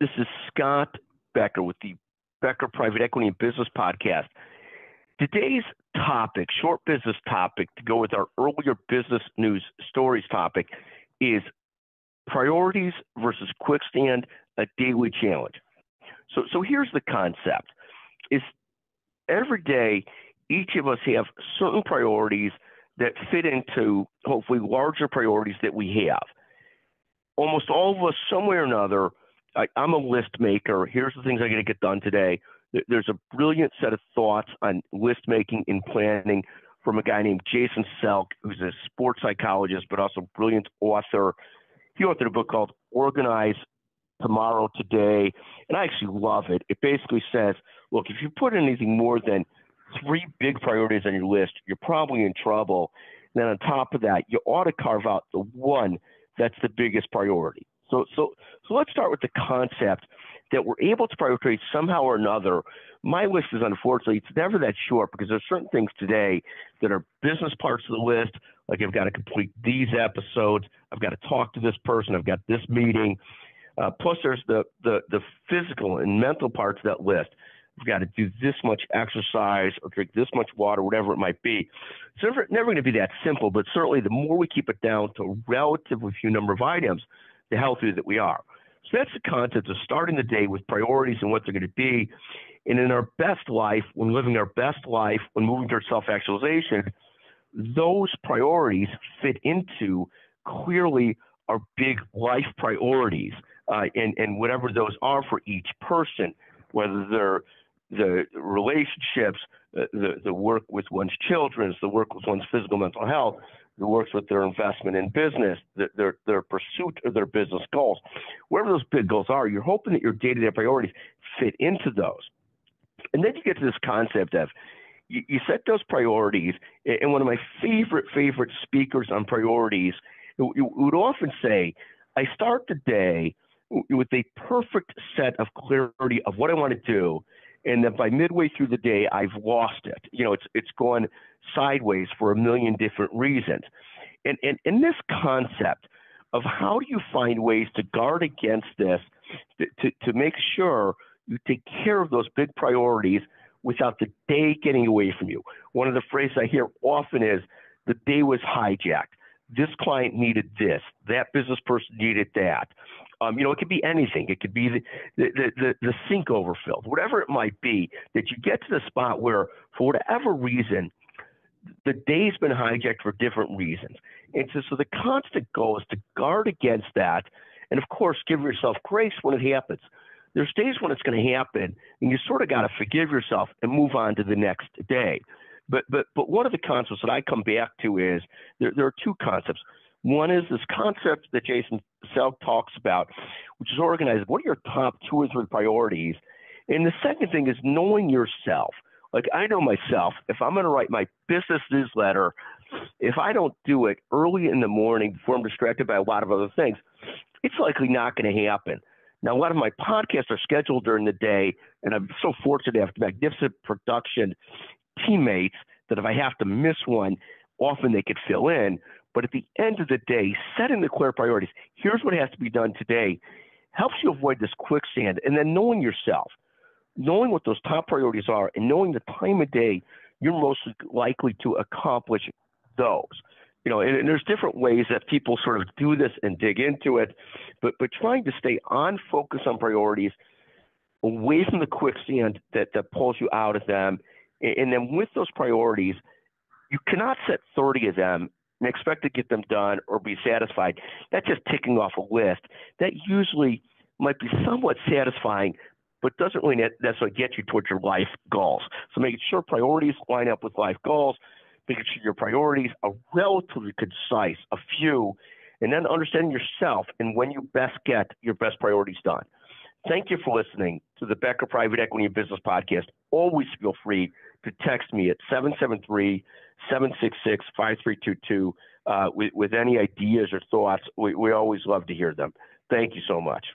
This is Scott Becker with the Becker Private Equity and Business Podcast. Today's topic, short business topic, to go with our earlier business news stories topic, is priorities versus quicksand, a daily challenge. So here's the concept: is every day each of us have certain priorities that fit into hopefully larger priorities that we have. Almost all of us, some way or another, I'm a list maker. Here's the things I got to get done today. There's a brilliant set of thoughts on list making and planning from a guy named Jason Selk, who's a sports psychologist, but also a brilliant author. He authored a book called Organize Tomorrow Today, and I actually love it. It basically says, look, if you put anything more than 3 big priorities on your list, you're probably in trouble. And then on top of that, you ought to carve out the one that's the biggest priority. So let's start with the concept that we're able to prioritize somehow or another. My list is, unfortunately, it's never that short, because there's certain things today that are business parts of the list, like I've got to complete these episodes, I've got to talk to this person, I've got this meeting. Plus there's the physical and mental parts of that list. I've got to do this much exercise or drink this much water, whatever it might be. It's never going to be that simple, but certainly the more we keep it down to a relatively few number of items, the healthier that we are. So that's the concept of starting the day with priorities and what they're going to be. And in our best life, when living our best life, when moving towards self-actualization, those priorities fit into clearly our big life priorities, and whatever those are for each person, whether they're the relationships, the work with one's children, the work with one's physical mental health, the works with their investment in business, their pursuit of their business goals. Whatever those big goals are, you're hoping that your day-to-day priorities fit into those. And then you get to this concept of you set those priorities, and one of my favorite speakers on priorities would often say, I start the day with a perfect set of clarity of what I want to do, and then by midway through the day, I've lost it. It's gone sideways for a million different reasons. And this concept of how do you find ways to guard against this, to make sure you take care of those big priorities without the day getting away from you. One of the phrases I hear often is, the day was hijacked. This client needed this. That business person needed that. It could be anything. It could be the sink overfilled, whatever it might be, that you get to the spot where, for whatever reason, the day's been hijacked for different reasons. And so the constant goal is to guard against that, and of course, give yourself grace when it happens. There's days when it's going to happen, and you sort of got to forgive yourself and move on to the next day. But one of the concepts that I come back to is there are 2 concepts. One is this concept that Jason Selk talks about, which is organized. What are your top 2 or 3 priorities? And the second thing is knowing yourself. Like, I know myself, if I'm going to write my business newsletter, if I don't do it early in the morning before I'm distracted by a lot of other things, it's likely not going to happen. Now, a lot of my podcasts are scheduled during the day, and I'm so fortunate to have magnificent production teammates that if I have to miss one, often they could fill in. But at the end of the day, setting the clear priorities, here's what has to be done today, helps you avoid this quicksand. And then knowing yourself, knowing what those top priorities are, and knowing the time of day you're most likely to accomplish those. And there's different ways that people sort of do this and dig into it, but trying to stay on focus on priorities, away from the quicksand that pulls you out of them. And then with those priorities, you cannot set 30 of them and expect to get them done or be satisfied. That's just ticking off a list. That usually might be somewhat satisfying, but doesn't really necessarily get you towards your life goals. So making sure priorities line up with life goals, making sure your priorities are relatively concise, a few, and then understanding yourself and when you best get your best priorities done. Thank you for listening to the Becker Private Equity and Business Podcast. Always feel free to text me at 773-766-5322 with any ideas or thoughts. We always love to hear them. Thank you so much.